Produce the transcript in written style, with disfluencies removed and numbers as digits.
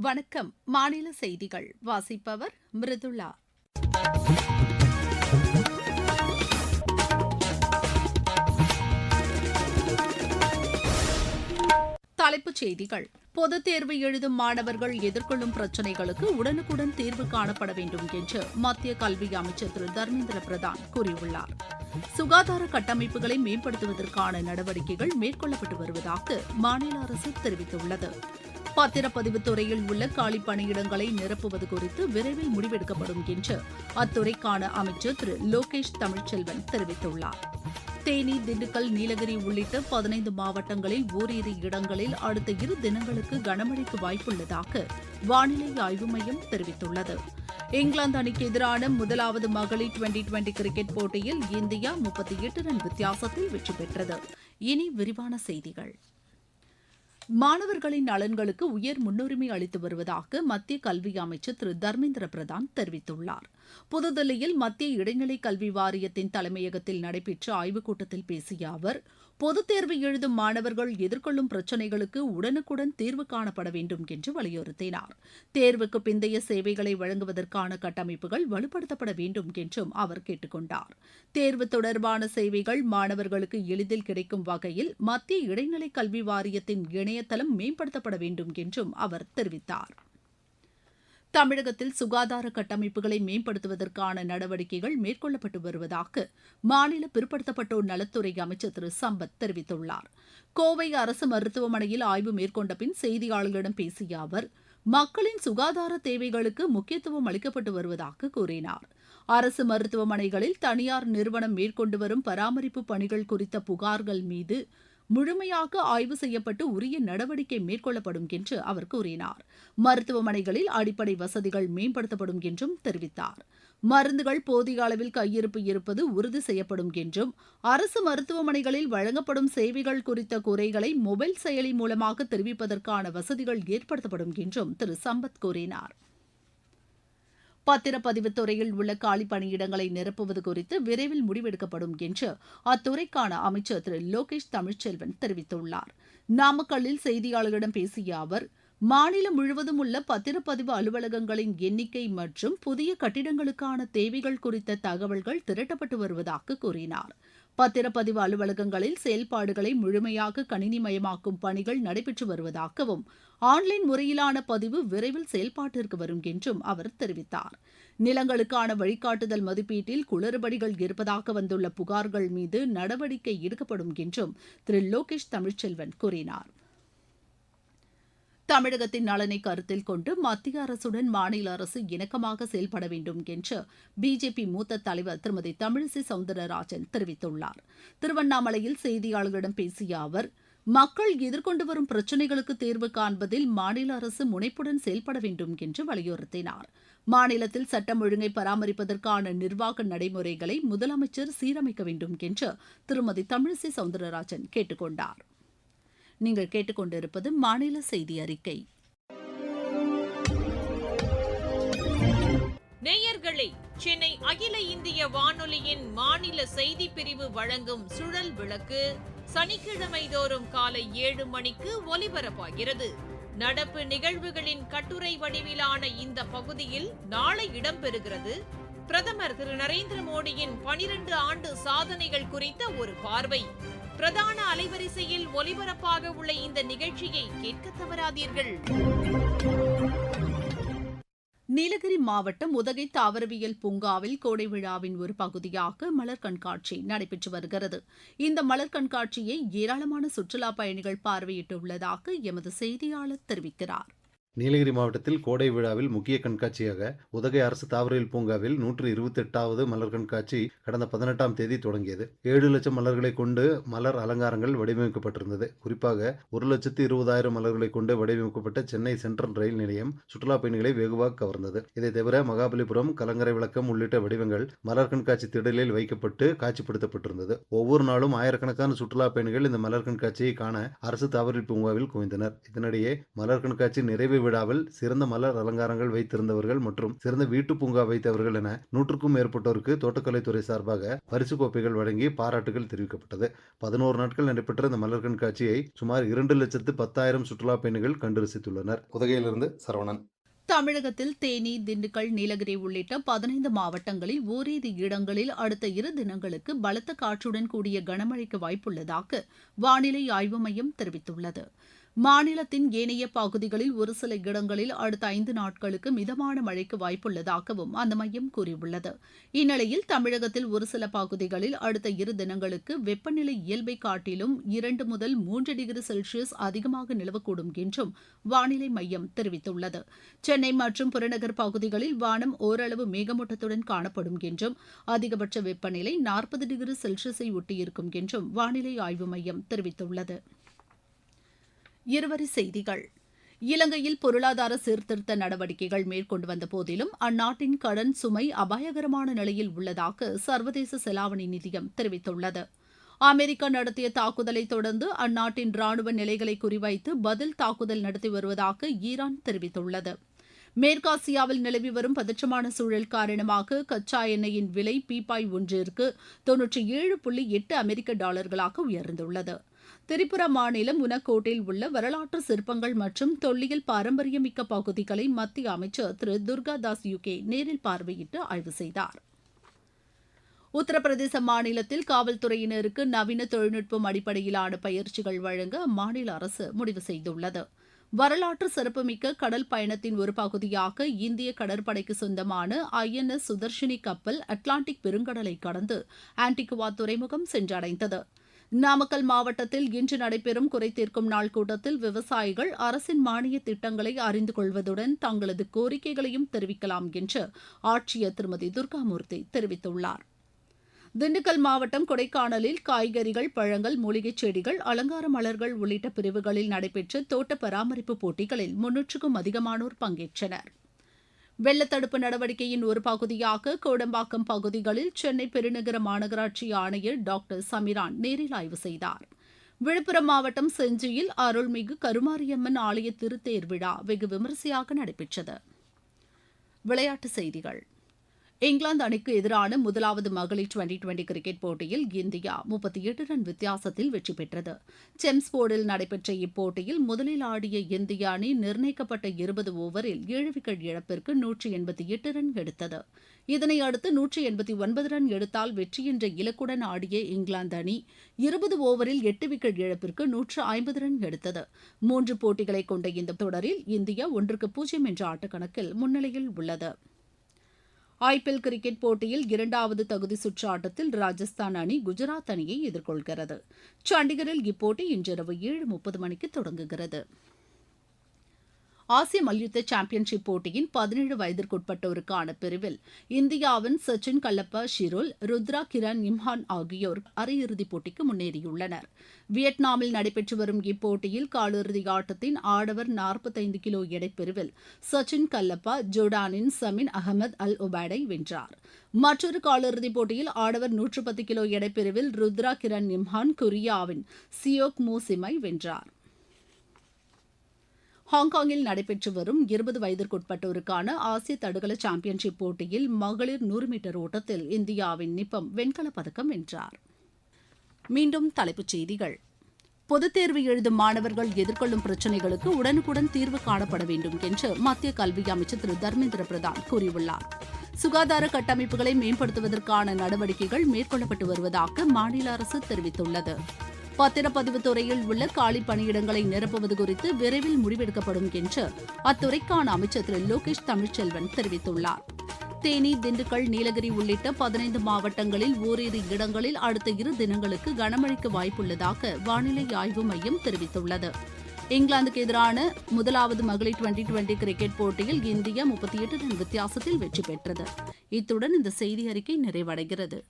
வணக்கம். மாநில செய்திகள் வாசிப்பவர் மிருதுளா. தலைப்புச் செய்திகள். பொதுத் தேர்வு எழுதும் மாணவர்கள் எதிர்கொள்ளும் பிரச்சினைகளுக்கு உடனுக்குடன் தீர்வு காணப்பட வேண்டும் என்று மத்திய கல்வி அமைச்சர் திரு தர்மேந்திர பிரதான் கூறியுள்ளார். சுகாதார கட்டமைப்புகளை மேம்படுத்துவதற்கான நடவடிக்கைகள் மேற்கொள்ளப்பட்டு வருவதாக மாநில அரசு தெரிவித்துள்ளது. பத்திரப்பதிவு துறையில் உள்ள காலி பணியிடங்களை நிரப்புவது குறித்து விரைவில் முடிவெடுக்கப்படும் என்று அத்துறைக்கான அமைச்சர் திரு லோகேஷ் தமிழ்ச்செல்வன் தெரிவித்துள்ளார். தேனி, திண்டுக்கல், நீலகிரி உள்ளிட்ட 15 மாவட்டங்களில் ஓரிரு இடங்களில் அடுத்த 2 தினங்களுக்கு கனமழைக்கு வாய்ப்புள்ளதாக வானிலை ஆய்வு மையம் தெரிவித்துள்ளது. இங்கிலாந்து அணிக்கு எதிரான முதலாவது மகளிர் டுவெண்டி கிரிக்கெட் போட்டியில் இந்தியா 38 ரன் வித்தியாசத்தில் வெற்றி பெற்றது. இனி விரிவான செய்திகள். மாணவர்களின் நலன்களுக்கு உயர் முன்னுரிமை அளித்து வருவதாக மத்திய கல்வி அமைச்சர் திரு தர்மேந்திர பிரதான் தெரிவித்துள்ளார். புதுதில்லியில் மத்திய இடைநிலை கல்வி வாரியத்தின் தலைமையகத்தில் நடைபெற்ற ஆய்வுக் கூட்டத்தில் பேசிய அவர், பொதுத் தேர்வு எழுதும் மாணவர்கள் எதிர்கொள்ளும் பிரச்சினைகளுக்கு உடனுக்குடன் தீர்வு காணப்பட வேண்டும் என்று வலியுறுத்தினார். தேர்வுக்கு பிந்தைய சேவைகளை வழங்குவதற்கான கட்டமைப்புகள் வலுப்படுத்தப்பட வேண்டும் என்றும் அவர் கேட்டுக் கொண்டார். தேர்வு தொடர்பான சேவைகள் மாணவர்களுக்கு எளிதில் கிடைக்கும் வகையில் மத்திய இடைநிலை கல்வி வாரியத்தின் இணையதளம் மேம்படுத்தப்பட வேண்டும் என்றும் அவர் தெரிவித்தார். தமிழகத்தில் சுகாதார கட்டமைப்புகளை மேம்படுத்துவதற்கான நடவடிக்கைகள் மேற்கொள்ளப்பட்டு வருவதாக மாநில பிற்படுத்தப்பட்டோர் நலத்துறை அமைச்சர் திரு சம்பத் தெரிவித்துள்ளார். கோவை அரசு மருத்துவமனையில் ஆய்வு மேற்கொண்ட பின் செய்தியாளர்களிடம் பேசிய அவர், மக்களின் சுகாதார தேவைகளுக்கு முக்கியத்துவம் அளிக்கப்பட்டு வருவதாக கூறினார். அரசு மருத்துவமனைகளில் தனியார் நிறுவனம் மேற்கொண்டு வரும் பராமரிப்பு பணிகள் குறித்த புகார்கள் மீது முழுமையாக ஆய்வு செய்யப்பட்டு உரிய நடவடிக்கை மேற்கொள்ளப்படும் என்று அவர் கூறினார். மருத்துவமனைகளில் அடிப்படை வசதிகள் மேம்படுத்தப்படும் என்றும் தெரிவித்தார். மருந்துகள் போதிய அளவில் கையிருப்பு இருப்பது உறுதி செய்யப்படும் என்றும், அரசு மருத்துவமனைகளில் வழங்கப்படும் சேவைகள் குறித்த குறைகளை மொபைல் செயலி மூலமாக தெரிவிப்பதற்கான வசதிகள் ஏற்படுத்தப்படும் என்றும் திரு சம்பத் கூறினார். பத்திரப்பதிவு துறையில் உள்ள காலி பணியிடங்களை நிரப்புவது குறித்து விரைவில் முடிவெடுக்கப்படும் என்று அத்துறைக்கான அமைச்சர் திரு லோகேஷ் தமிழ்ச்செல்வன் தெரிவித்துள்ளார். நாமக்கல்லில் செய்தியாளர்களிடம் பேசிய அவர், மாநிலம் முழுவதும் உள்ள பத்திரப்பதிவு அலுவலகங்களின் எண்ணிக்கை மற்றும் புதிய கட்டிடங்களுக்கான தேவைகள் குறித்த தகவல்கள் திரட்டப்பட்டு வருவதாக கூறினார். பத்திரப்பதிவு அலுவலகங்களில் செயல்பாடுகளை முழுமையாக கணினிமயமாக்கும் பணிகள் நடைபெற்று வருவதாகவும், ஆன்லைன் முறையிலான பதிவு விரைவில் செயல்பாட்டிற்கு வரும் என்றும் அவர் தெரிவித்தார். நிலங்களுக்கான வழிகாட்டுதல் மதிப்பீட்டில் குளறுபடிகள் இருப்பதாக வந்துள்ள புகார்கள் மீது நடவடிக்கை எடுக்கப்படும் என்றும் திரு லோகேஷ் தமிழ்ச்செல்வன் கூறினார். தமிழகத்தின் நலனை கருத்தில் கொண்டு மத்திய அரசுடன் மாநில அரசு இணக்கமாக செயல்பட வேண்டும் என்று பிஜேபி மூத்த தலைவர் திருமதி தமிழிசை சவுந்தரராஜன் தெரிவித்துள்ளார். திருவண்ணாமலையில் செய்தியாளர்களிடம் பேசிய அவர், மக்கள் எதிர்கொண்டு வரும் பிரச்சினைகளுக்கு தீர்வு காண்பதில் மாநில அரசு முனைப்புடன் செயல்பட வேண்டும் என்று வலியுறுத்தினார். மாநிலத்தில் சட்டம் ஒழுங்கை பராமரிப்பதற்கான நிர்வாக நடைமுறைகளை முதலமைச்சர் சீரமைக்க வேண்டும் என்று திருமதி தமிழிசை சவுந்தரராஜன் கேட்டுக் கொண்டார். நீங்கள் கேட்டுக்கொண்டிருப்பது மாநில செய்தி அறிக்கை. நேயர்களே, சென்னை அகில இந்திய வானொலியின் மாநில செய்தி பிரிவு வழங்கும் சுழல் விளக்கு சனிக்கிழமை தோறும் காலை 7 மணிக்கு ஒலிபரப்பாகிறது. நடப்பு நிகழ்வுகளின் கட்டுரை வடிவிலான இந்த பகுதியில் நாளை இடம்பெறுகிறது. பிரதமர் திரு நரேந்திர மோடியின் 12 ஆண்டு சாதனைகள் குறித்த ஒரு பார்வை. பிரதான அலைவரிசையில் ஒலிபரப்பாக உள்ள இந்த நிகழ்ச்சியை கேட்க தவறாதீர்கள். நீலகிரி மாவட்டம் உதகை தாவரவியல் பூங்காவில் கோடை விழாவின் ஒரு பகுதியாக மலர் கண்காட்சி நடைபெற்று வருகிறது. இந்த மலர் கண்காட்சியை ஏராளமான சுற்றுலா பயணிகள் பார்வையிட்டுள்ளதாக எமது செய்தியாளர் தெரிவிக்கிறார். நீலகிரி மாவட்டத்தில் கோடை விழாவில் முக்கிய கண்காட்சியாக உதகை அரசு தாவரவியல் பூங்காவில் 128வது மலர் கண்காட்சி கடந்த 18ஆம் தேதி தொடங்கியது. 7 லட்சம் மலர்களை கொண்டு மலர் அலங்காரங்கள் வடிவமைக்கப்பட்டிருந்தது. குறிப்பாக 1,20,000 மலர்களை கொண்டு வடிவமைக்கப்பட்ட சென்னை சென்ட்ரல் ரயில் நிலையம் சுற்றுலா பயணிகளை வெகுவாக கவர்ந்தது. இதை தவிர மகாபலிபுரம், கலங்கரை விளக்கம் உள்ளிட்ட வடிவங்கள் மலர் கண்காட்சி திடலில் வைக்கப்பட்டு காட்சிப்படுத்தப்பட்டிருந்தது. ஒவ்வொரு நாளும் ஆயிரக்கணக்கான சுற்றுலா பயணிகள் இந்த மலர் கண்காட்சியை காண அரசு தாவரவியல் பூங்காவில் குவிந்தனர். இதனிடையே மலர் கண்காட்சி நிறைவு விழாவில் சிறந்த மலர் அலங்காரங்கள் வைத்திருந்தவர்கள் மற்றும் சிறந்த வீட்டு பூங்கா வைத்தவர்கள் என 100க்கும் மேற்பட்டோருக்கு தோட்டக்கலைத்துறை சார்பாக பரிசு கோப்பைகள் வழங்கி பாராட்டுகள் தெரிவிக்கப்பட்டது. 11 நாட்கள் நடைபெற்ற இந்த மலர் கண்காட்சியை சுமார் 2,10,000 சுற்றுலா பயணிகள் கண்டு ரசித்துள்ளனர். உதகையிலிருந்து சரவணன். தமிழகத்தில் தேனி, திண்டுக்கல், நீலகிரி உள்ளிட்ட 15 மாவட்டங்களில் ஓரிரு இடங்களில் அடுத்த 2 தினங்களுக்கு பலத்த காற்றுடன் கூடிய கனமழைக்கு வாய்ப்புள்ளதாக வானிலை ஆய்வு மையம் தெரிவித்துள்ளது. மாநிலத்தின் ஏனைய பகுதிகளில் ஒரு சில இடங்களில் அடுத்த 5 நாட்களுக்கு மிதமான மழைக்கு வாய்ப்புள்ளதாகவும் அந்த மையம் கூறியுள்ளது. இந்நிலையில் தமிழகத்தில் ஒரு சில பகுதிகளில் அடுத்த 2 தினங்களுக்கு வெப்பநிலை இயல்பை காட்டிலும் 2 முதல் 3 டிகிரி செல்சியஸ் அதிகமாக நிலவக்கூடும் என்றும் வானிலை மையம் தெரிவித்துள்ளது. சென்னை மற்றும் புறநகர் பகுதிகளில் வானம் ஓரளவு மேகமூட்டத்துடன் காணப்படும் என்றும் அதிகபட்ச வெப்பநிலை 40 டிகிரி செல்சியஸை ஒட்டியிருக்கும் என்றும் வானிலை ஆய்வு மையம் தெரிவித்துள்ளது. இருவரி செய்திகள். இலங்கையில் பொருளாதார சீர்திருத்த நடவடிக்கைகள் மேற்கொண்டு வந்த போதிலும் அந்நாட்டின் கடன் சுமை அபாயகரமான நிலையில் உள்ளதாக சர்வதேச செலாவணி நிதியம் தெரிவித்துள்ளது. அமெரிக்கா நடத்திய தாக்குதலை தொடர்ந்து அந்நாட்டின் ராணுவ நிலைகளை குறிவைத்து பதில் தாக்குதல் நடத்தி வருவதாக ஈரான் தெரிவித்துள்ளது. மேற்காசியாவில் நிலவி வரும் பதற்றமான சூழல் காரணமாக கச்சா எண்ணெயின் விலை பீப்பாய் ஒன்றிற்கு $97.8 அமெரிக்க உயர்ந்துள்ளது. திரிபுரா மாநிலம் உனக்கோட்டில் உள்ள வரலாற்று சிற்பங்கள் மற்றும் தொல்லியல் பாரம்பரியமிக்க பகுதிகளை மத்திய அமைச்சர் திரு துர்காதாஸ் யுகே நேரில் பார்வையிட்டு ஆய்வு செய்தார். உத்தரப்பிரதேச மாநிலத்தில் காவல்துறையினருக்கு நவீன தொழில்நுட்பம் அடிப்படையிலான பயிற்சிகள் வழங்க அம்மாநில அரசு முடிவு செய்துள்ளது. வரலாற்று சிறப்புமிக்க கடல் பயணத்தின் ஒரு பகுதியாக இந்திய கடற்படைக்கு சொந்தமான INS சுதர்ஷினி கப்பல் அட்லாண்டிக் பெருங்கடலை கடந்து ஆன்டிகுவா துறைமுகம் சென்றடைந்தது. நாமக்கல் மாவட்டத்தில் இன்று நடைபெறும் குறைதீர்க்கும் நாள் கூட்டத்தில் விவசாயிகள் அரசின் மானிய திட்டங்களை அறிந்து கொள்வதுடன் தங்களது கோரிக்கைகளையும் தெரிவிக்கலாம் என்று ஆட்சியர் திருமதி துர்காமூர்த்தி தெரிவித்துள்ளார். திண்டுக்கல் மாவட்டம் கொடைக்கானலில் காய்கறிகள், பழங்கள், மூலிகைச் செடிகள், அலங்கார மலர்கள் உள்ளிட்ட பிரிவுகளில் நடைபெற்ற தோட்ட பராமரிப்பு போட்டிகளில் 300க்கும் அதிகமானோர் பங்கேற்றனர். வெள்ளத்தடுப்பு நடவடிக்கையின் ஒரு பகுதியாக கோடம்பாக்கம் பகுதிகளில் சென்னை பெருநகர மாநகராட்சி ஆணையர் டாக்டர் சமிரான் நேரில் ஆய்வு செய்தார். விழுப்புரம் மாவட்டம் செஞ்சியில் அருள்மிகு கருமாரியம்மன் ஆலய திருத்தேர் விழா வெகு விமரிசையாக நடைபெற்றது. விளையாட்டுச் செய்திகள். இங்கிலாந்து அணிக்கு எதிரான முதலாவது மகளிர் டுவெண்டி கிரிக்கெட் போட்டியில் இந்தியா 38 ரன் வித்தியாசத்தில் வெற்றி பெற்றது. செம்ஸ்போர்டில் நடைபெற்ற இப்போட்டியில் முதலில் ஆடிய இந்திய அணி நிர்ணயிக்கப்பட்ட 20 ஓவரில் 7 விக்கெட் இழப்பிற்கு 188 ரன் எடுத்தது. இதனையடுத்து 189 ரன் எடுத்தால் வெற்றி என்ற இலக்குடன் ஆடிய இங்கிலாந்து அணி 20 ஓவரில் 8 விக்கெட் இழப்பிற்கு 150 ரன் எடுத்தது. 3 போட்டிகளை கொண்ட இந்த தொடரில் இந்தியா 1-0 என்ற ஆட்டக்கணக்கில் முன்னிலையில் உள்ளது. IPL கிரிக்கெட் போட்டியில் 2வது தகுதி சுற்று ஆட்டத்தில் ராஜஸ்தான் அணி குஜராத் அணியை எதிர்கொள்கிறது. சண்டிகரில் இப்போட்டி இன்றிரவு 7:30 மணிக்கு தொடங்குகிறது. ஆசிய மல்யுத்த சாம்பியன்ஷிப் போட்டியின் 17 வயதிற்குட்பட்டோருக்கான பிரிவில் இந்தியாவின் சச்சின் கல்லப்பா ஷிரோல், ருத்ரா கிரண் இம்ஹான் ஆகியோர் அரையிறுதிப் போட்டிக்கு முன்னேறியுள்ளனர். வியட்நாமில் நடைபெற்று வரும் இப்போட்டியில் காலிறுதி ஆட்டத்தின் ஆடவர் 45 கிலோ எடைப்பிரிவில் சச்சின் கல்லப்பா ஜோர்டானின் சமின் அகமது அல் ஒபேடை வென்றார். மற்றொரு காலிறுதிப் போட்டியில் ஆடவர் 110 கிலோ எடைப்பிரிவில் ருத்ரா கிரண் இம்ஹான் கொரியாவின் சியோக் மோ சிமை வென்றார். ஹாங்காங்கில் நடைபெற்று வரும் 20 வயதிற்குட்பட்டோருக்கான ஆசிய தடகள சாம்பியன்ஷிப் போட்டியில் மகளிர் 100 மீட்டர் ஓட்டத்தில் இந்தியாவின் நிப்பம் வெண்கலப் பதக்கம் வென்றார். மீண்டும் தலைப்புச் செய்திகள். பொதுத் தேர்வு எழுதும் மாணவர்கள் எதிர்கொள்ளும் பிரச்சினைகளுக்கு உடனுக்குடன் தீர்வு காணப்பட வேண்டும் என்று மத்திய கல்வி அமைச்சர் திரு தர்மேந்திர பிரதான் கூறியுள்ளார். சுகாதார கட்டமைப்புகளை மேம்படுத்துவதற்கான நடவடிக்கைகள் மேற்கொள்ளப்பட்டு வருவதாக மாநில அரசு தெரிவித்துள்ளது. பத்திரப்பதிவு துறையில் உள்ள காலி பணியிடங்களை நிரப்புவது குறித்து விரைவில் முடிவெடுக்கப்படும் என்று அத்துறைக்கான அமைச்சர் திரு லோகேஷ் தமிழ்ச்செல்வன் தெரிவித்துள்ளார். தேனி, திண்டுக்கல், நீலகிரி உள்ளிட்ட 15 மாவட்டங்களில் ஓரிரு இடங்களில் அடுத்த 2 தினங்களுக்கு கனமழைக்கு வாய்ப்புள்ளதாக வானிலை ஆய்வு மையம் தெரிவித்துள்ளது. இங்கிலாந்துக்கு எதிரான முதலாவது மகளிர் டுவெண்டி கிரிக்கெட் போட்டியில் இந்தியா 38 ரன் வித்தியாசத்தில் வெற்றி பெற்றது. இத்துடன் இந்த செய்தி அறிக்கை நிறைவடைகிறது.